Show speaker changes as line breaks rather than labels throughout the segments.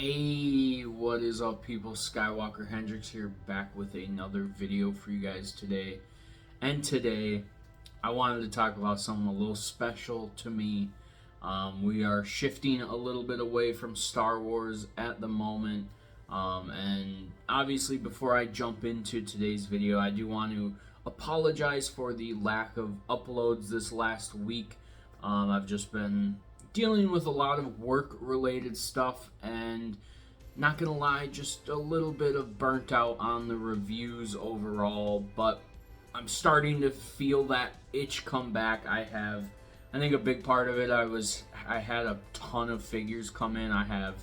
Hey, what is up, people? Skywalker Hendrix here, back with another video for you guys today. And today, I wanted to talk about something a little special to me. We are shifting a little bit away from Star Wars at the moment. And obviously, before I jump into today's video, I do want to apologize for the lack of uploads this last week. I've just been dealing with a lot of work-related stuff, and not gonna lie, just a little bit of burnt out on the reviews overall, but I'm starting to feel that itch come back. I think a big part of it, I had a ton of figures come in. I have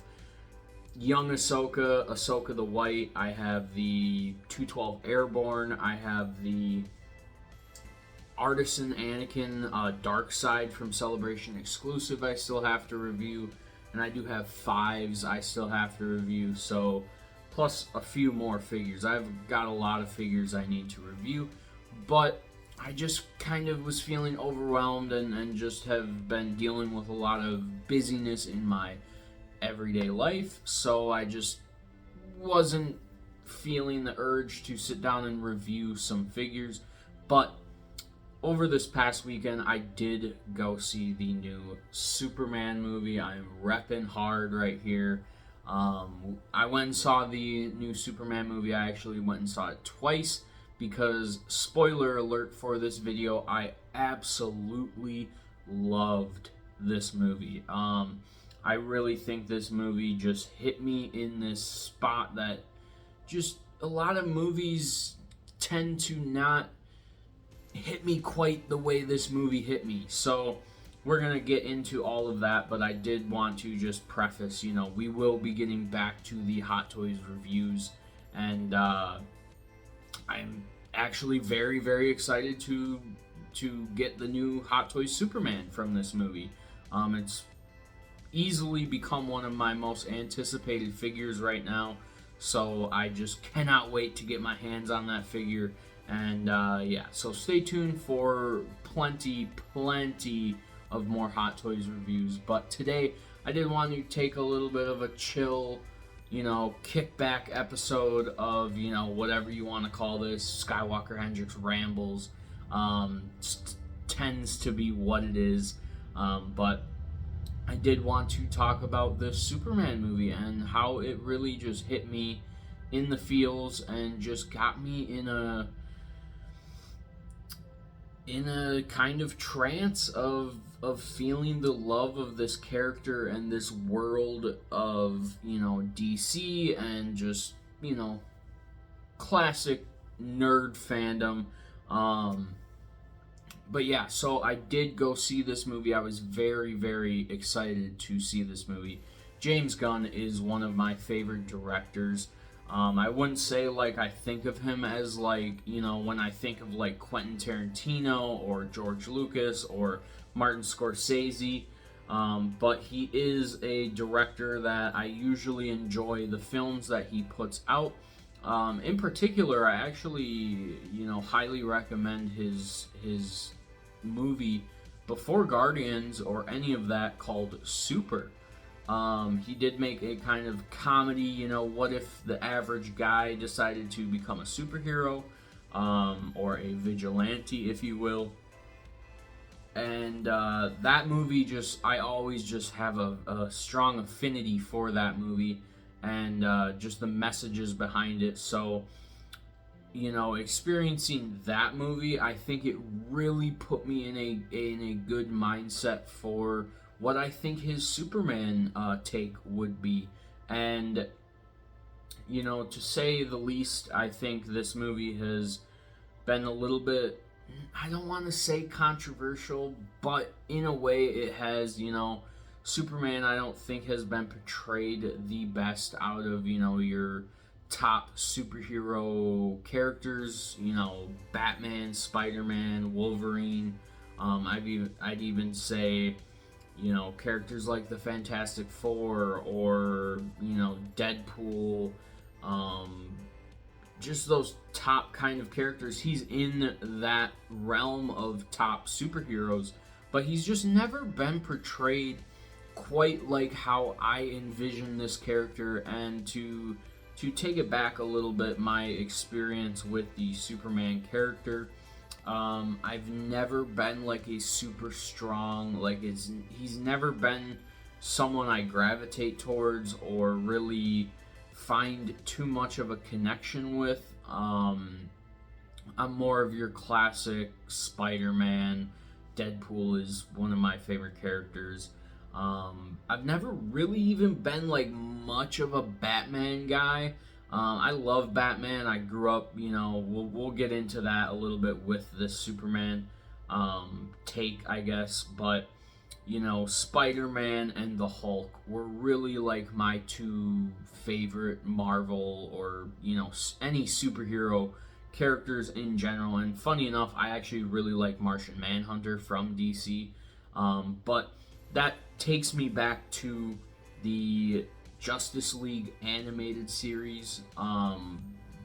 young Ahsoka the White, I have the 212 Airborne, I have the Artisan Anakin Dark Side from Celebration exclusive I still have to review, and I do have fives I still have to review, so plus a few more figures. I've got a lot of figures I need to review, but I just kind of was feeling overwhelmed and just have been dealing with a lot of busyness in my everyday life, so I just wasn't feeling the urge to sit down and review some figures. But over this past weekend, I did go see the new Superman movie. I'm repping hard right here. I went and saw the new Superman movie. I actually went and saw it twice because, spoiler alert for this video, I absolutely loved this movie. I really think this movie just hit me in this spot that just a lot of movies tend to not hit me quite the way this movie hit me. So we're gonna get into all of that, but I did want to just preface, we will be getting back to the Hot Toys reviews, and I'm actually very, very excited to get the new Hot Toys Superman from this movie. It's easily become one of my most anticipated figures right now, so I just cannot wait to get my hands on that figure. And yeah, so stay tuned for plenty of more Hot Toys reviews. But today, I did want to take a little bit of a chill, kickback episode of, whatever you want to call this, Skywalker Hendrix Rambles. Tends to be what it is. But I did want to talk about the Superman movie and how it really just hit me in the feels and just got me in a kind of trance of feeling the love of this character and this world of, DC and just, classic nerd fandom. But yeah, so I did go see this movie. I was very, very excited to see this movie. James Gunn is one of my favorite directors. I wouldn't say I think of him as when I think of Quentin Tarantino or George Lucas or Martin Scorsese, but he is a director that I usually enjoy the films that he puts out. In particular, I actually highly recommend his movie before Guardians or any of that called Super. He did make a kind of comedy, what if the average guy decided to become a superhero, or a vigilante, if you will. And that movie I always just have a strong affinity for that movie and just the messages behind it. So, experiencing that movie, I think it really put me in a good mindset for what I think his Superman take would be. And, to say the least, I think this movie has been a little bit, I don't want to say controversial, but in a way it has. Superman, I don't think, has been portrayed the best out of, your top superhero characters, Batman, Spider-Man, Wolverine. I'd even say, characters like the Fantastic Four or, Deadpool, just those top kind of characters. He's in that realm of top superheroes, but he's just never been portrayed quite like how I envision this character, and to take it back a little bit, my experience with the Superman character. I've never been like a super strong, like he's never been someone I gravitate towards or really find too much of a connection with. I'm more of your classic Spider-Man. Deadpool is one of my favorite characters. I've never really even been like much of a Batman guy. I love Batman. I grew up, we'll get into that a little bit with this Superman take, I guess. But, Spider-Man and the Hulk were really like my two favorite Marvel or, any superhero characters in general. And funny enough, I actually really like Martian Manhunter from DC. But that takes me back to the Justice League animated series.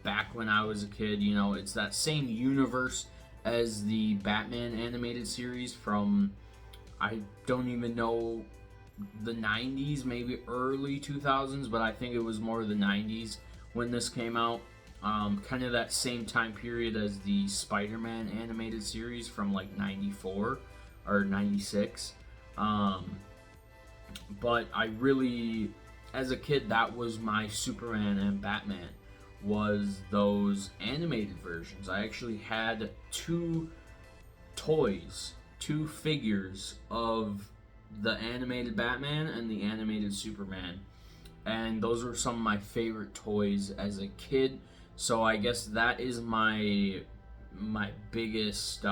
Back when I was a kid, it's that same universe as the Batman animated series from, I don't even know, the 90s, maybe early 2000s, but I think it was more the 90s when this came out. Kind of that same time period as the Spider-Man animated series from like 94 or 96. But I really, as a kid, that was my Superman and Batman, was those animated versions. I actually had two figures of the animated Batman and the animated Superman. And those were some of my favorite toys as a kid. So I guess that is my biggest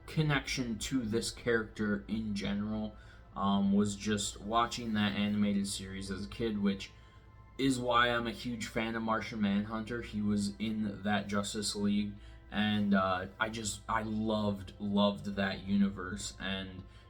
connection to this character in general. Was just watching that animated series as a kid, which is why I'm a huge fan of Martian Manhunter. He was in that Justice League, and I loved that universe. And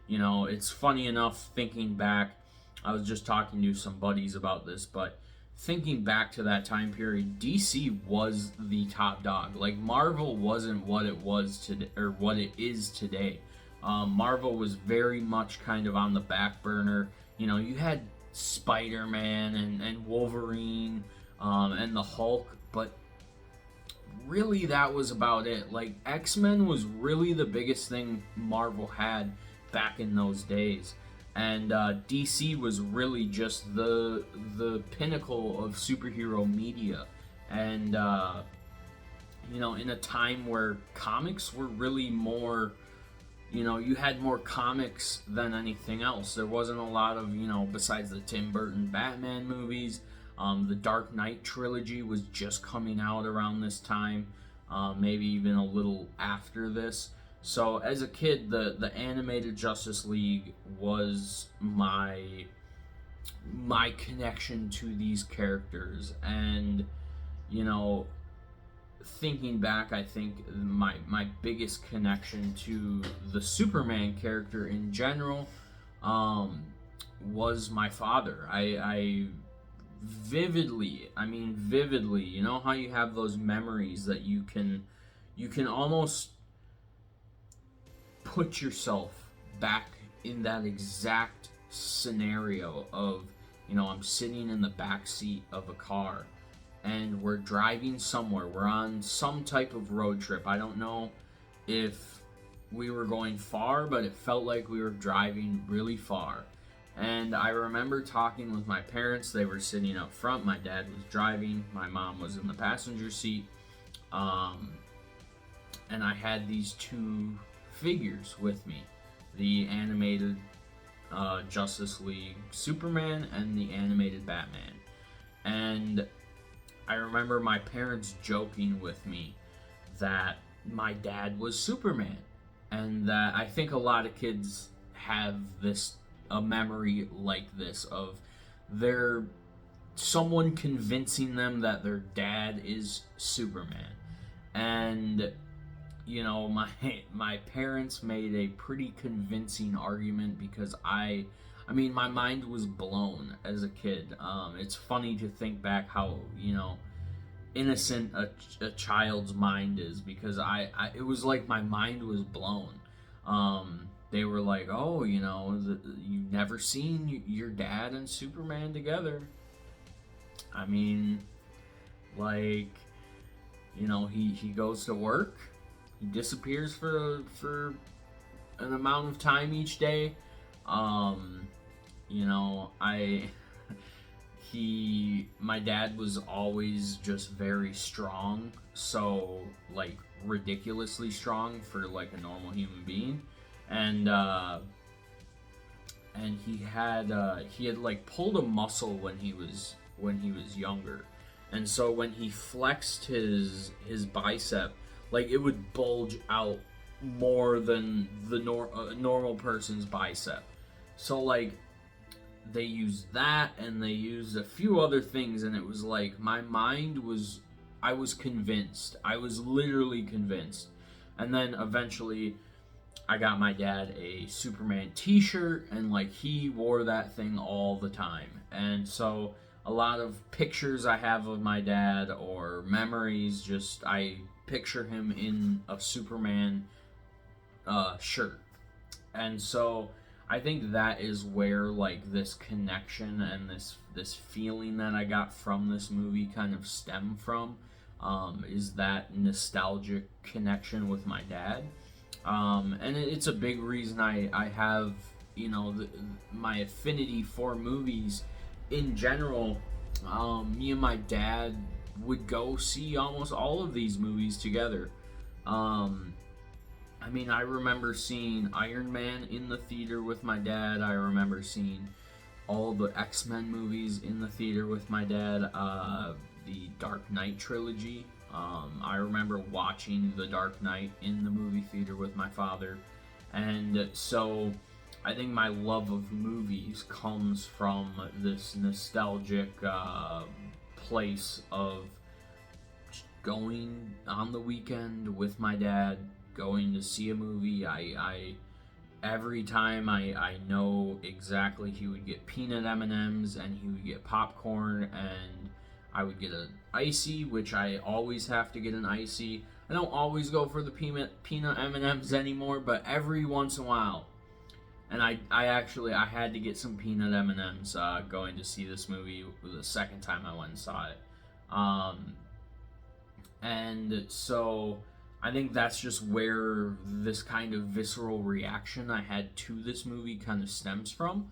it's funny enough, thinking back, I was just talking to some buddies about this, but thinking back to that time period, DC was the top dog. Like, Marvel wasn't what it was today, or what it is today. Marvel was very much kind of on the back burner. You had Spider-Man and Wolverine and the Hulk, but really that was about it. Like, X-Men was really the biggest thing Marvel had back in those days. And DC was really just the pinnacle of superhero media. And, in a time where comics were really more... you had more comics than anything else. There wasn't a lot of, besides the Tim Burton Batman movies, the Dark Knight trilogy was just coming out around this time, maybe even a little after this. So as a kid, the animated Justice League was my connection to these characters. And, thinking back, I think my biggest connection to the Superman character in general was my father. I vividly, how you have those memories that you can almost put yourself back in that exact scenario of, I'm sitting in the back seat of a car and we're driving somewhere. We're on some type of road trip. I don't know if we were going far, but it felt like we were driving really far. And I remember talking with my parents. They were sitting up front. My dad was driving. My mom was in the passenger seat. And I had these two figures with me. The animated Justice League Superman and the animated Batman. And I remember my parents joking with me that my dad was Superman, and that I think a lot of kids have a memory like this of someone convincing them that their dad is Superman. And my parents made a pretty convincing argument, because my mind was blown as a kid. It's funny to think back how, innocent a child's mind is, because it was like my mind was blown. they were like, oh, you've never seen your dad and Superman together. I mean, like, he goes to work, he disappears for an amount of time each day. I my dad was always just very strong, so like ridiculously strong for like a normal human being, and he had like pulled a muscle when he was younger, and so when he flexed his bicep, like it would bulge out more than the normal person's bicep. So like they used that, and they used a few other things, and it was like I was convinced. I was literally convinced. And then eventually I got my dad a Superman t-shirt, and like he wore that thing all the time. And so a lot of pictures I have of my dad or memories, just I picture him in a Superman shirt. And so I think that is where like this connection and this feeling that I got from this movie kind of stem from, is that nostalgic connection with my dad. And it's a big reason I have, my affinity for movies in general. Me and my dad would go see almost all of these movies together. I mean, I remember seeing Iron Man in the theater with my dad. I remember seeing all the X-Men movies in the theater with my dad. The Dark Knight trilogy. I remember watching The Dark Knight in the movie theater with my father. And so I think my love of movies comes from this nostalgic place of going on the weekend with my dad, going to see a movie. I every time I know exactly he would get peanut M&Ms and he would get popcorn, and I would get an icy, which I always have to get an icy. I don't always go for the peanut M&Ms anymore, but every once in a while. And I had to get some peanut M&Ms going to see this movie the second time I went and saw it. And so I think that's just where this kind of visceral reaction I had to this movie kind of stems from.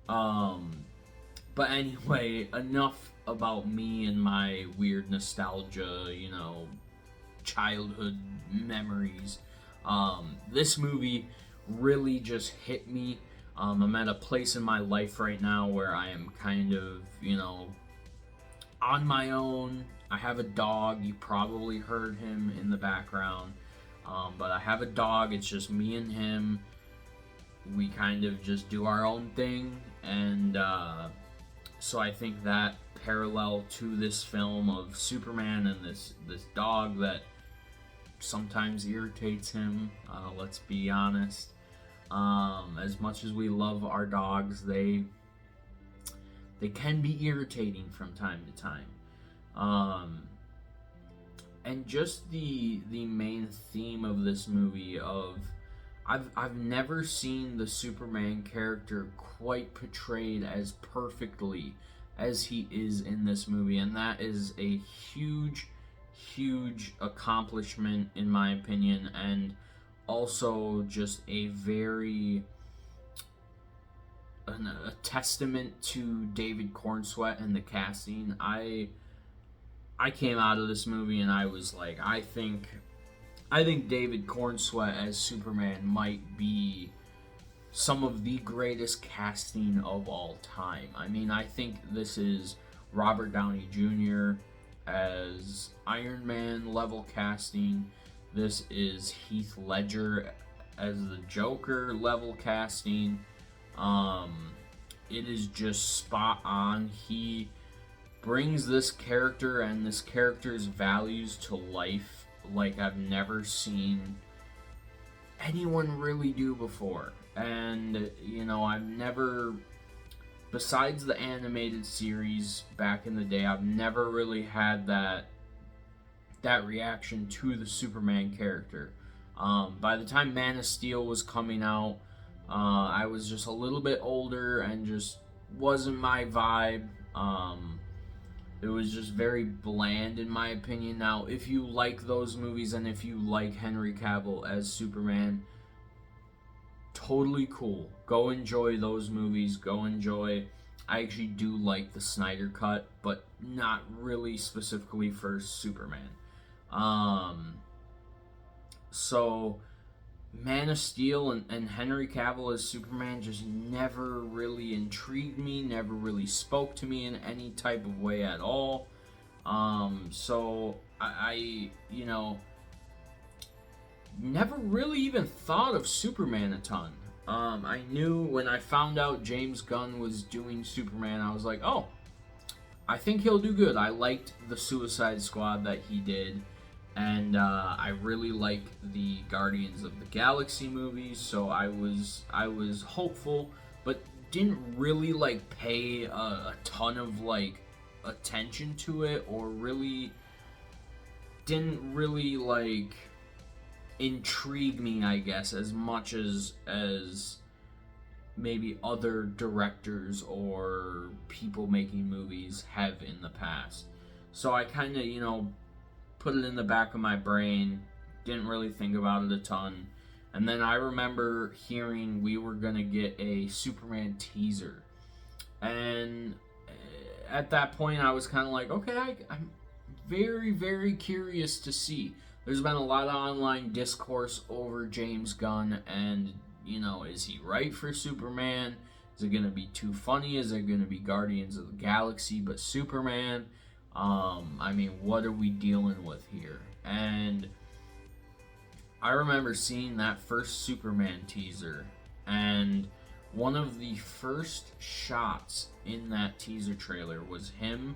But anyway, enough about me and my weird nostalgia, childhood memories. This movie really just hit me. I'm at a place in my life right now where I am kind of, on my own. I have a dog. You probably heard him in the background. But I have a dog. It's just me and him. We kind of just do our own thing. And so I think that parallel to this film of Superman and this dog that sometimes irritates him, let's be honest. As much as we love our dogs, they can be irritating from time to time. And just the main theme of this movie of I've never seen the Superman character quite portrayed as perfectly as he is in this movie, and that is a huge accomplishment in my opinion, and also just a testament to David Cornsweet and the casting. I came out of this movie and I was like, I think David Cornsweet as Superman might be some of the greatest casting of all time. I mean, I think this is Robert Downey Jr. as Iron Man level casting. This is Heath Ledger as the Joker level casting. It is just spot on. He brings this character and this character's values to life like I've never seen anyone really do before. And, I've never, besides the animated series back in the day, I've never really had that reaction to the Superman character. By the time Man of Steel was coming out, I was just a little bit older and just wasn't my vibe. It was just very bland in my opinion. Now, if you like those movies and if you like Henry Cavill as Superman, totally cool. Go enjoy those movies. Go enjoy. I actually do like the Snyder Cut, but not really specifically for Superman. Um, so Man of Steel and Henry Cavill as Superman just never really intrigued me, never really spoke to me in any type of way at all. So I never really even thought of Superman a ton. I knew when I found out James Gunn was doing Superman, I was like, oh, I think he'll do good. I liked the Suicide Squad that he did, and I really like the Guardians of the Galaxy movies, so I was hopeful, but didn't really like pay a ton of like attention to it, or really didn't really like intrigue me, I guess, as much as maybe other directors or people making movies have in the past. So I kind of, put it in the back of my brain, didn't really think about it a ton. And then I remember hearing we were going to get a Superman teaser. And at that point, I was kind of like, okay, I'm very, very curious to see. There's been a lot of online discourse over James Gunn, and, is he right for Superman? Is it going to be too funny? Is it going to be Guardians of the Galaxy but Superman? What are we dealing with here? And I remember seeing that first Superman teaser, and one of the first shots in that teaser trailer was him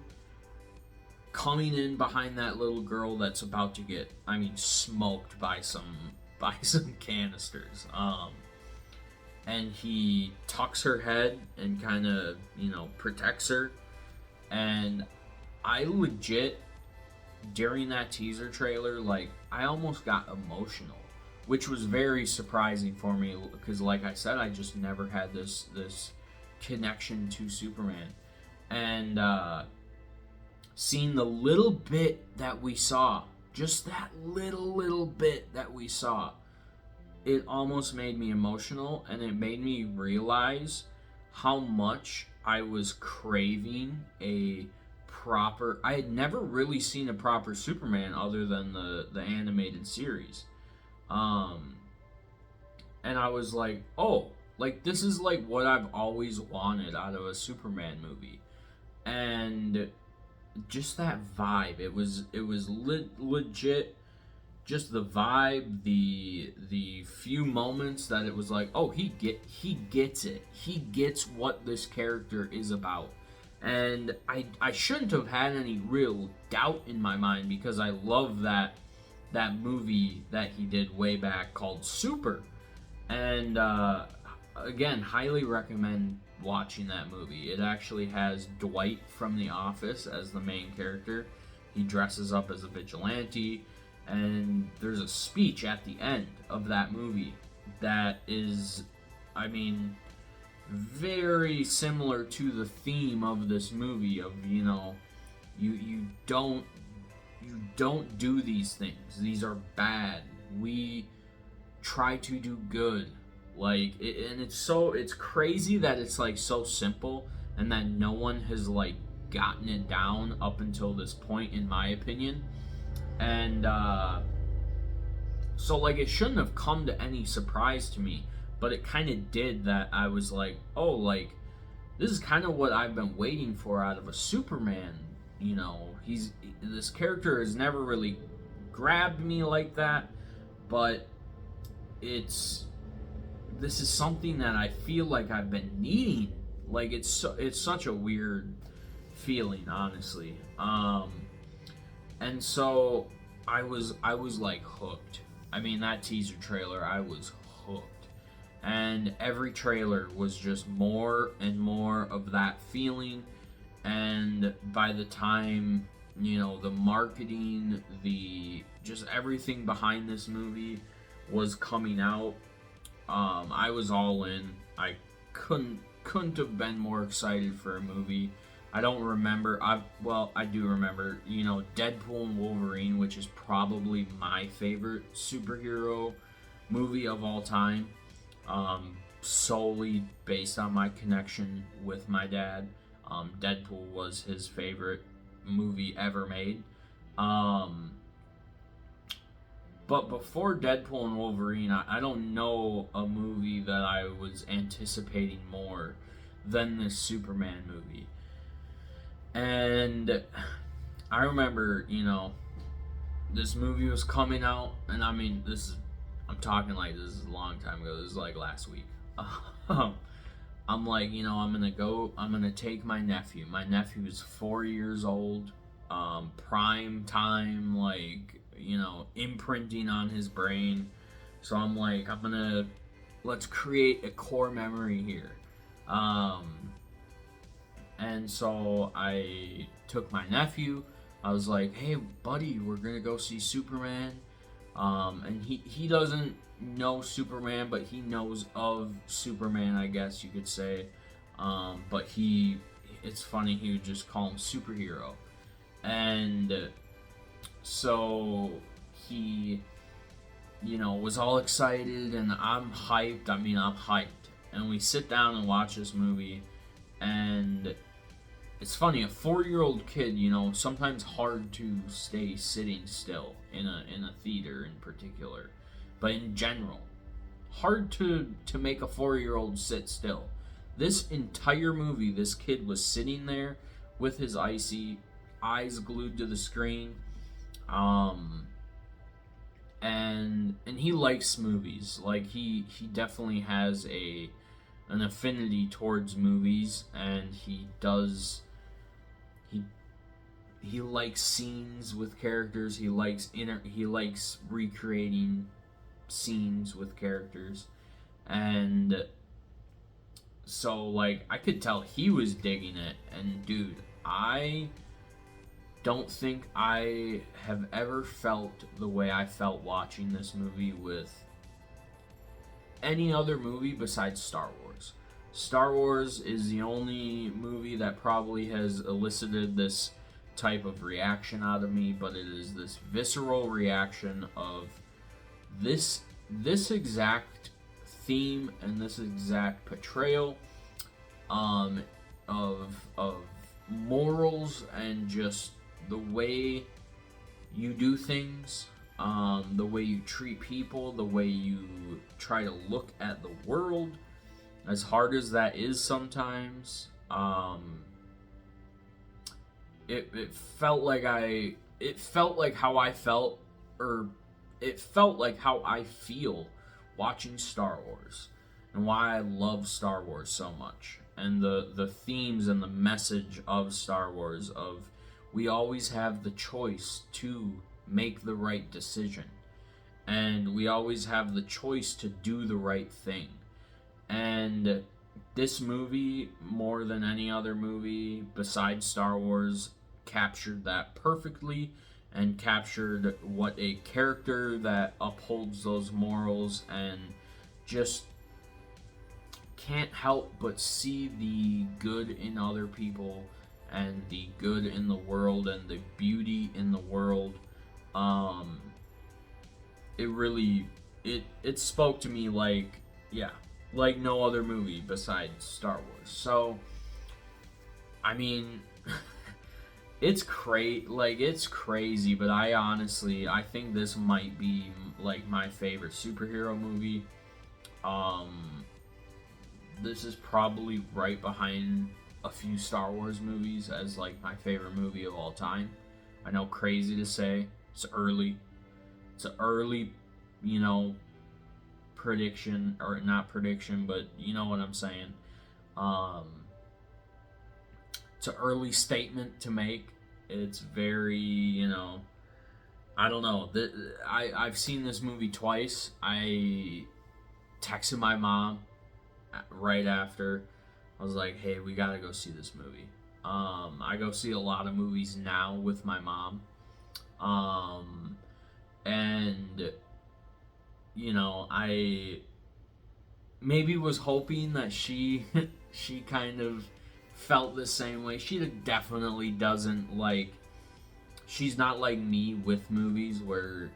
coming in behind that little girl that's about to get, smoked by some canisters. And he tucks her head and kind of, protects her. And I legit, during that teaser trailer, I almost got emotional, which was very surprising for me because, like I said, I just never had this connection to Superman. And seeing the little bit that we saw, just that little bit that we saw, it almost made me emotional, and it made me realize how much I was craving I had never really seen a proper Superman other than the animated series. And I was like, oh, this is what I've always wanted out of a Superman movie. And just that vibe, it was legit, just the vibe, the few moments that it was like, oh, he gets it, he gets what this character is about. And I shouldn't have had any real doubt in my mind, because I love that movie that he did way back called Super. And again, highly recommend watching that movie. It actually has Dwight from The Office as the main character. He dresses up as a vigilante, and there's a speech at the end of that movie that is, very similar to the theme of this movie of, you don't do these things. These are bad. We try to do good. And it's crazy that it's so simple, and that no one has gotten it down up until this point, in my opinion. And so it shouldn't have come to any surprise to me, but it kind of did. That I was like, oh, this is kind of what I've been waiting for out of a Superman. This character has never really grabbed me like that, but this is something that I feel like I've been needing. It's such a weird feeling, honestly. And so I was hooked. That teaser trailer, I was hooked. And every trailer was just more and more of that feeling. And by the time, the marketing, just everything behind this movie was coming out, I was all in. I couldn't have been more excited for a movie. I don't remember. I do remember. Deadpool and Wolverine, which is probably my favorite superhero movie of all time. Solely based on my connection with my dad. Deadpool was his favorite movie ever made. But before Deadpool and Wolverine, I don't know a movie that I was anticipating more than this Superman movie. And I remember, this movie was coming out, and I mean, I'm talking like this is a long time ago. This is like last week. I'm like, I'm gonna take my nephew. My nephew is 4 years old, prime time, like, imprinting on his brain. So I'm like, let's create a core memory here. And so I took my nephew. I was like, hey, buddy, we're gonna go see Superman. And he doesn't know Superman, but he knows of Superman, I guess you could say. But it's funny, he would just call him superhero. And so he, was all excited, and I'm hyped. I'm hyped. And we sit down and watch this movie, and it's funny, a 4-year-old kid, sometimes hard to stay sitting still in a theater in particular, but in general, hard to make a 4-year-old sit still. This entire movie, this kid was sitting there with his icy eyes glued to the screen, and he likes movies. Like, he definitely has an affinity towards movies, and he likes scenes with characters. He likes recreating scenes with characters, and so, like, I could tell he was digging it. And dude, I don't think I have ever felt the way I felt watching this movie with any other movie besides Star Wars. Star Wars is the only movie that probably has elicited this type of reaction out of me, but it is this visceral reaction of this exact theme and this exact portrayal of morals and just the way you do things, the way you treat people, the way you try to look at the world, as hard as that is sometimes. It felt like how I felt, or it felt like how I feel watching Star Wars, and why I love Star Wars so much, and the themes and the message of Star Wars of we always have the choice to make the right decision, and we always have the choice to do the right thing. And this movie, more than any other movie besides Star Wars, captured that perfectly, and captured what a character that upholds those morals and just can't help but see the good in other people and the good in the world and the beauty in the world. It spoke to me like no other movie besides Star Wars. So, I mean, it's crazy, but I think this might be like my favorite superhero movie. This is probably right behind a few Star Wars movies as like my favorite movie of all time. I know, crazy to say. It's early, prediction, or not prediction, but you know what I'm saying. It's an early statement to make. It's very, I don't know. I've seen this movie twice. I texted my mom right after. I was like, hey, we gotta go see this movie. I go see a lot of movies now with my mom. And maybe was hoping that she she kind of felt the same way. She definitely doesn't like. She's not like me with movies where,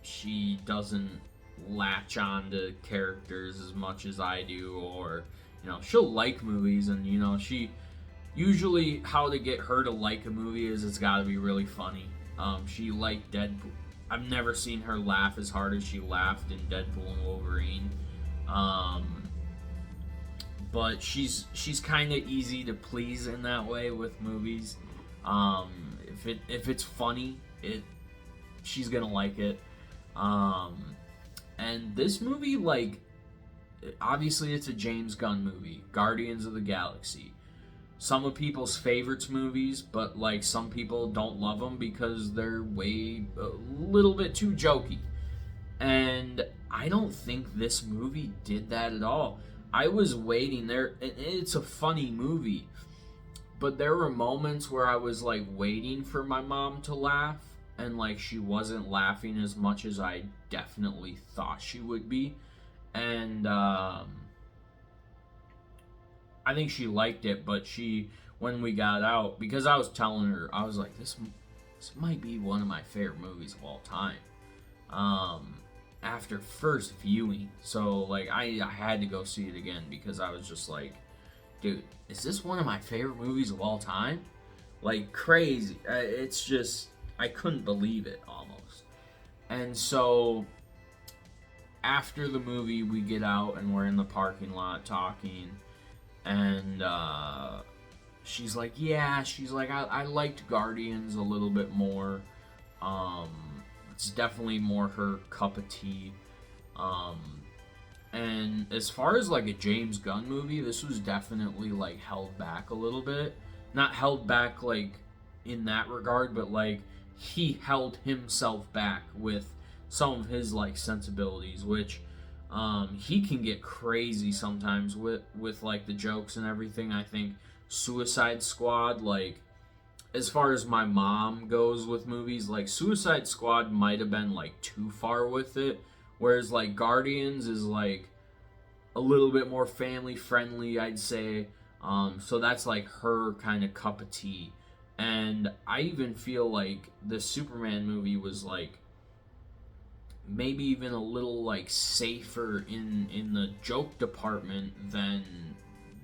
she doesn't latch on to characters as much as I do, or she'll like movies, and she usually, how to get her to like a movie is it's got to be really funny. She liked Deadpool. I've never seen her laugh as hard as she laughed in Deadpool and Wolverine. But she's kind of easy to please in that way with movies. If it's funny, she's gonna like it. And this movie, like, obviously it's a James Gunn movie, Guardians of the Galaxy. Some of people's favorites movies, but like some people don't love them because they're a little bit too jokey. And I don't think this movie did that at all. I was waiting there. It's a funny movie, but there were moments where I was like waiting for my mom to laugh, and like she wasn't laughing as much as I definitely thought she would be. And I think she liked it, but when we got out, because I was telling her, I was like, this might be one of my favorite movies of all time. After first viewing, so like I had to go see it again because I was just like, dude, is this one of my favorite movies of all time? Like, crazy. It's just, I couldn't believe it almost. And so after the movie, we get out and we're in the parking lot talking, and she's like, I liked Guardians a little bit more. It's definitely more her cup of tea. And as far as like a James Gunn movie, this was definitely like held back a little bit. Not held back like in that regard, but like he held himself back with some of his like sensibilities, which he can get crazy sometimes with like the jokes and everything. I think Suicide Squad, like, as far as my mom goes with movies, like Suicide Squad might have been like too far with it, whereas like Guardians is like a little bit more family friendly, I'd say. So that's like her kind of cup of tea. And I even feel like the Superman movie was like maybe even a little like safer in the joke department than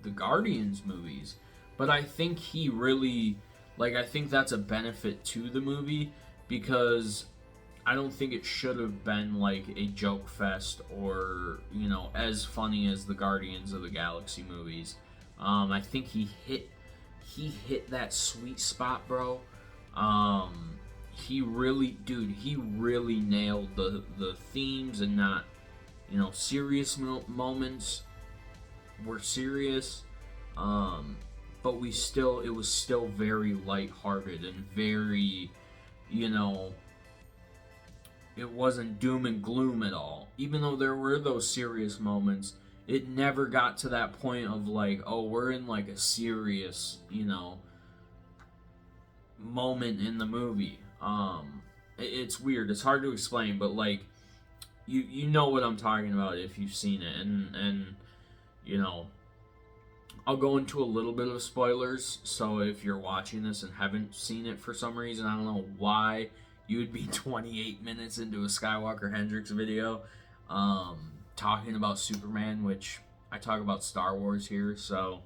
the Guardians movies. But I think he really, like, I think that's a benefit to the movie, because I don't think it should have been like a joke fest or, as funny as the Guardians of the Galaxy movies. I think he hit that sweet spot, bro. He really nailed the themes, and not, serious moments were serious. But it was still very lighthearted and very, it wasn't doom and gloom at all. Even though there were those serious moments, it never got to that point of like, oh, we're in like a serious, moment in the movie. It's weird. It's hard to explain, but like, you know what I'm talking about if you've seen it, and I'll go into a little bit of spoilers, so if you're watching this and haven't seen it for some reason, I don't know why you would be 28 minutes into a Skywalker Hendrix video talking about Superman, which I talk about Star Wars here, so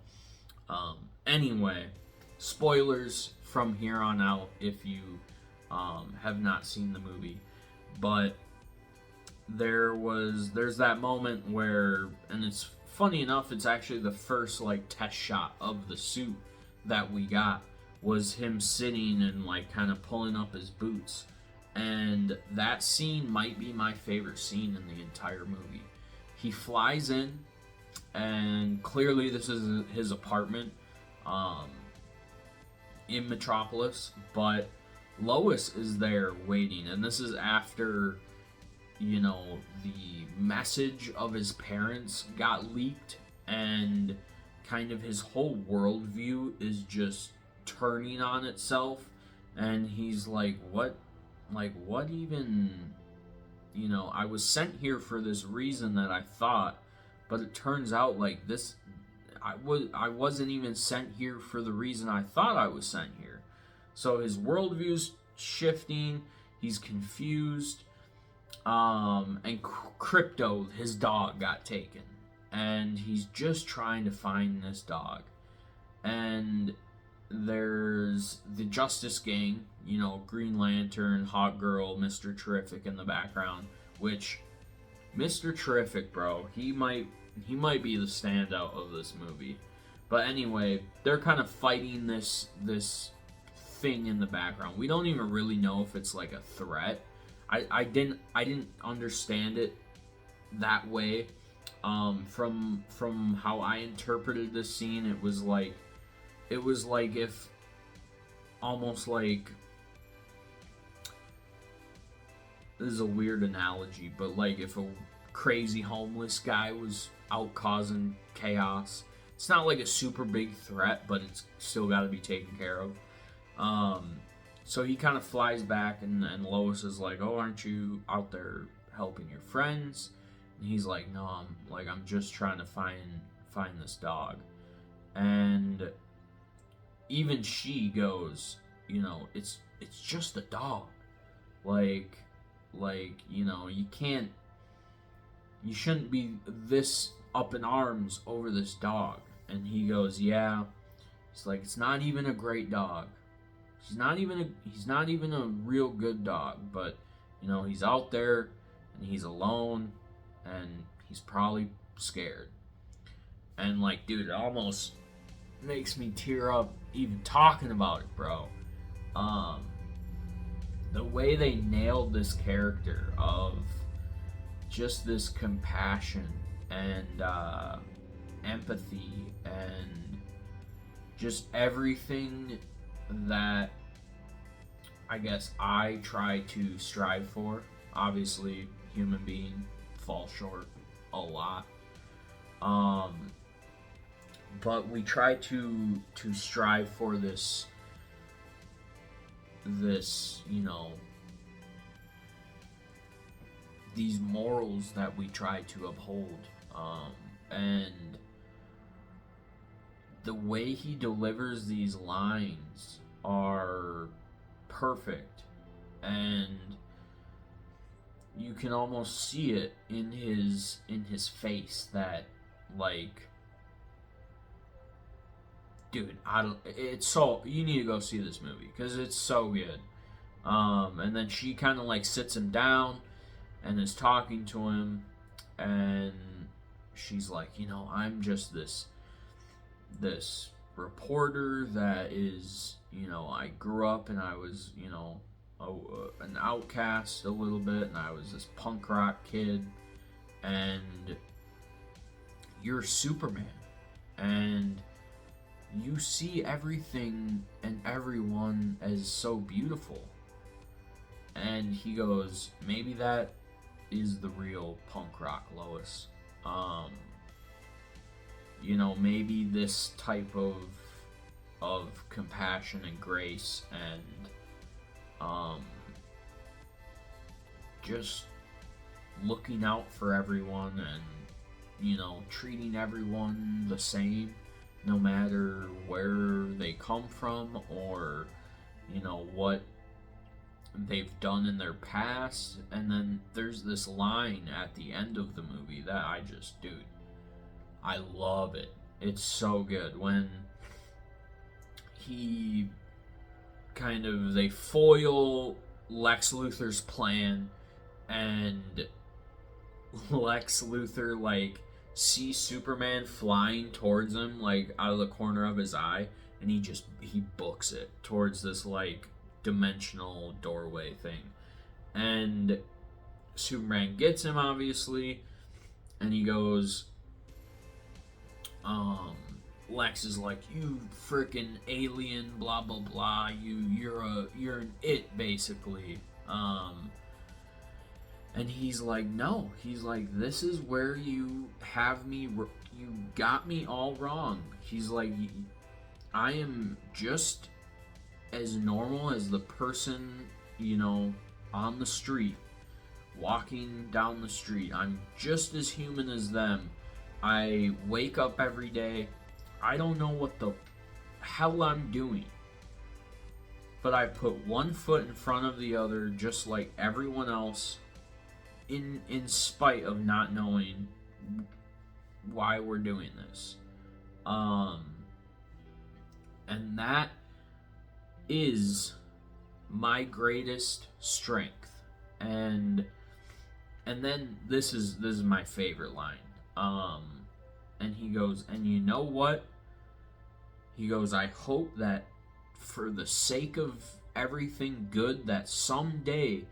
anyway, spoilers from here on out if you have not seen the movie. But there's that moment where, and it's funny enough, it's actually the first like test shot of the suit that we got, was him sitting and like kind of pulling up his boots, and that scene might be my favorite scene in the entire movie. He flies in, and clearly this is his apartment in Metropolis, but Lois is there waiting, and this is after the message of his parents got leaked, and kind of his whole worldview is just turning on itself, and he's like, what even, I was sent here for this reason that I thought, but it turns out like this, I wasn't even sent here for the reason I thought I was sent here. So his worldview's shifting. He's confused. And Crypto, his dog, got taken, and he's just trying to find this dog. And there's the Justice Gang, you know, Green Lantern, Hawk Girl, Mr. Terrific in the background. Which Mr. Terrific, bro, he might be the standout of this movie. But anyway, they're kind of fighting this thing in the background. We don't even really know if it's like a threat. I didn't understand it that way. From how I interpreted this scene, it was like if almost like, this is a weird analogy, but like if a crazy homeless guy was out causing chaos. It's not like a super big threat, but it's still got to be taken care of. So he kind of flies back, and Lois is like, "Oh, aren't you out there helping your friends?" And he's like, "No, I'm just trying to find this dog." And even she goes, "You know, it's just a dog. Like you know, you shouldn't be this up in arms over this dog." And he goes, "Yeah." It's like, it's not even a great dog. He's not even a real good dog, but you know, he's out there and he's alone and he's probably scared. And like, dude, it almost makes me tear up even talking about it, bro. The way they nailed this character of just this compassion and empathy and just everything that I guess I try to strive for. Obviously, human being falls short a lot. But we try to strive for this, you know, these morals that we try to uphold. And the way he delivers these lines are perfect, and you can almost see it in his face that, like, dude, it's so, you need to go see this movie because it's so good. And then she kind of like sits him down and is talking to him, and she's like, you know, I'm just this reporter that is, you know, I grew up and I was, you know, an outcast a little bit, and I was this punk rock kid, and you're Superman, and you see everything and everyone as so beautiful. And he goes, maybe that is the real punk rock, Lois. You know, maybe this type of compassion and grace and just looking out for everyone and, you know, treating everyone the same, no matter where they come from or, you know, what they've done in their past. And then there's this line at the end of the movie that I just, dude, I love it. It's so good when they foil Lex Luthor's plan, and Lex Luthor like sees Superman flying towards him like out of the corner of his eye, and he books it towards this like dimensional doorway thing, and Superman gets him obviously, and he goes, Lex is like, you freaking alien, blah blah blah, you're an it basically, and he's like, no, he's like, this is where you have me, you got me all wrong. He's like, I am just as normal as the person, you know, on the street, walking down the street. I'm just as human as them. I wake up every day. I don't know what the hell I'm doing. But I put one foot in front of the other just like everyone else in spite of not knowing why we're doing this. And that is my greatest strength. And then this is my favorite line. And he goes, and you know what? He goes, I hope that for the sake of everything good, that someday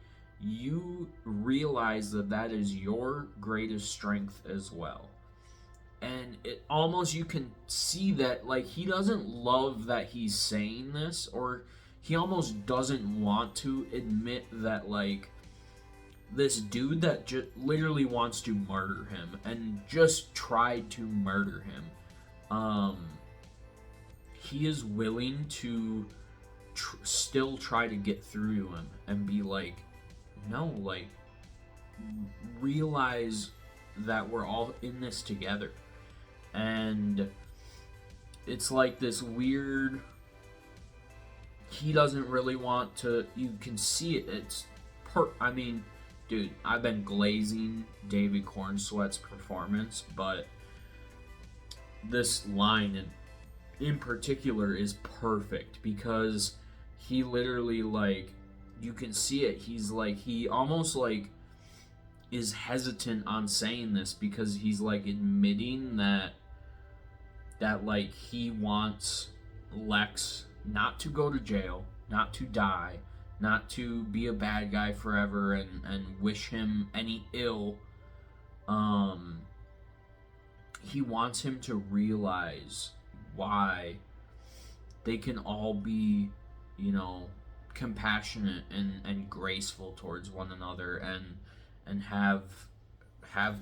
you realize that that is your greatest strength as well. And it almost, you can see that, like, he doesn't love that he's saying this, or he almost doesn't want to admit that, like, this dude that literally wants to murder him and just tried to murder him, he is willing to still try to get through to him and be like, no, like, realize that we're all in this together. And it's like this weird, he doesn't really want to, you can see it, it's I mean, dude, I've been glazing David Cornsweet's performance, but this line in particular is perfect because he literally, like, you can see it, he's like, he almost like is hesitant on saying this because he's like admitting that like he wants Lex not to go to jail, not to die, not to be a bad guy forever and wish him any ill. He wants him to realize why they can all be, you know, compassionate and graceful towards one another and have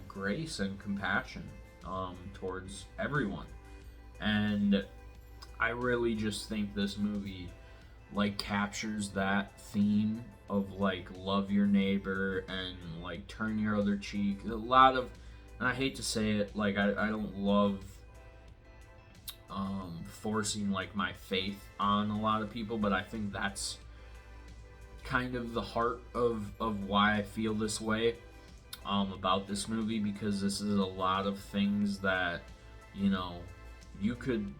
grace and compassion towards everyone. And I really just think this movie, like, captures that theme of, like, love your neighbor and, like, turn your other cheek. A lot of, and I hate to say it, like, I don't love forcing, like, my faith on a lot of people, but I think that's kind of the heart of why I feel this way about this movie, because this is a lot of things that, you know, you could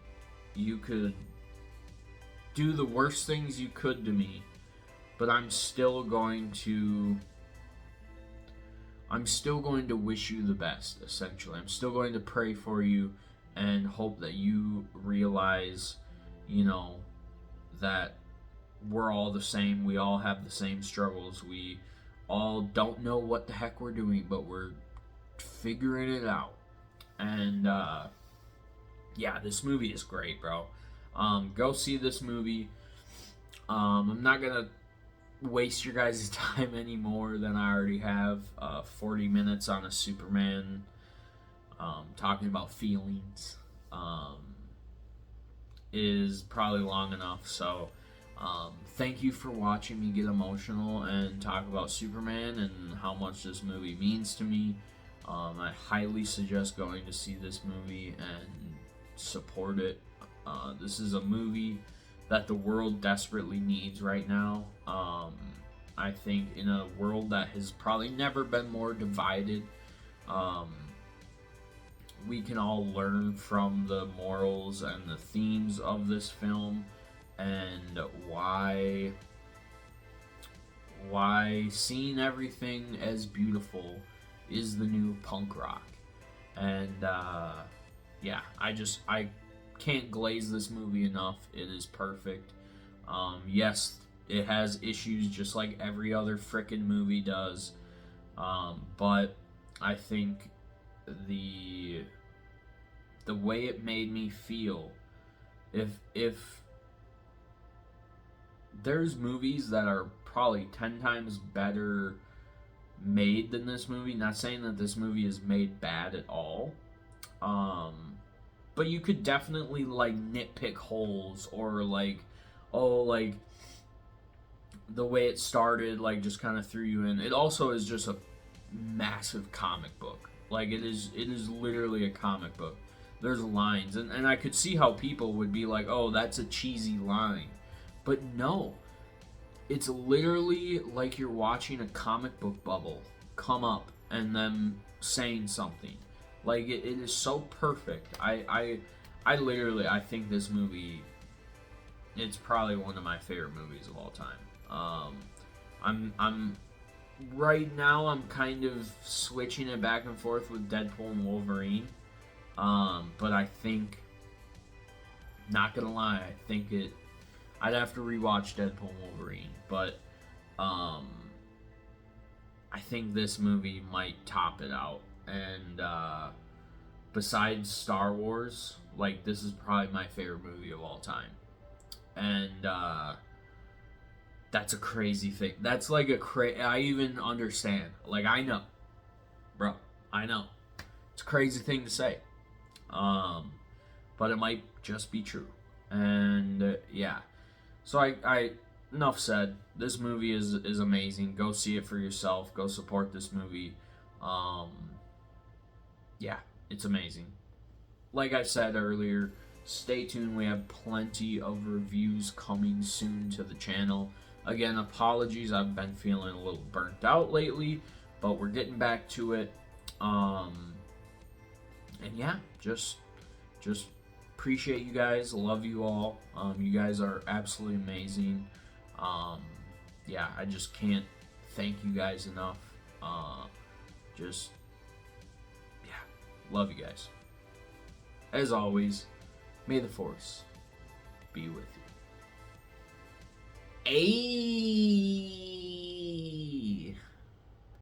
do the worst things you could to me, but I'm still going to wish you the best, essentially. I'm still going to pray for you and hope that you realize, you know, that we're all the same. We all have the same struggles. We all don't know what the heck we're doing, but we're figuring it out. And yeah, this movie is great, bro. Go see this movie. I'm not gonna waste your guys' time any more than I already have. 40 minutes on a Superman, talking about feelings, is probably long enough. So thank you for watching me get emotional and talk about Superman and how much this movie means to me. I highly suggest going to see this movie and support it. This is a movie that the world desperately needs right now. I think in a world that has probably never been more divided, we can all learn from the morals and the themes of this film, and why seeing everything as beautiful is the new punk rock. And yeah, I can't glaze this movie enough. It is perfect. Yes, it has issues just like every other frickin' movie does, but I think the way it made me feel, if there's movies that are probably 10 times better made than this movie, not saying that this movie is made bad at all, but you could definitely, like, nitpick holes, or like, oh, like, the way it started, like, just kind of threw you in. It also is just a massive comic book. Like it is literally a comic book. There's lines, and I could see how people would be like, oh, that's a cheesy line. But no, it's literally like you're watching a comic book bubble come up and them saying something. Like it is so perfect. I literally I think this movie, it's probably one of my favorite movies of all time. I'm right now I'm kind of switching it back and forth with Deadpool and Wolverine. But I think, not gonna lie, I think I'd have to rewatch Deadpool and Wolverine, but I think this movie might top it out. And besides Star Wars, like, this is probably my favorite movie of all time. And that's a crazy thing. That's like I even understand. Like, I know, bro. I know. It's a crazy thing to say. But it might just be true. And yeah. So I enough said. This movie is amazing. Go see it for yourself. Go support this movie. Yeah, it's amazing. Like I said earlier, stay tuned. We have plenty of reviews coming soon to the channel. Again, apologies. I've been feeling a little burnt out lately, but we're getting back to it. And yeah, just appreciate you guys. Love you all. You guys are absolutely amazing. Yeah, I just can't thank you guys enough. Just yeah, love you guys. As always, may the force be with you. Ayy.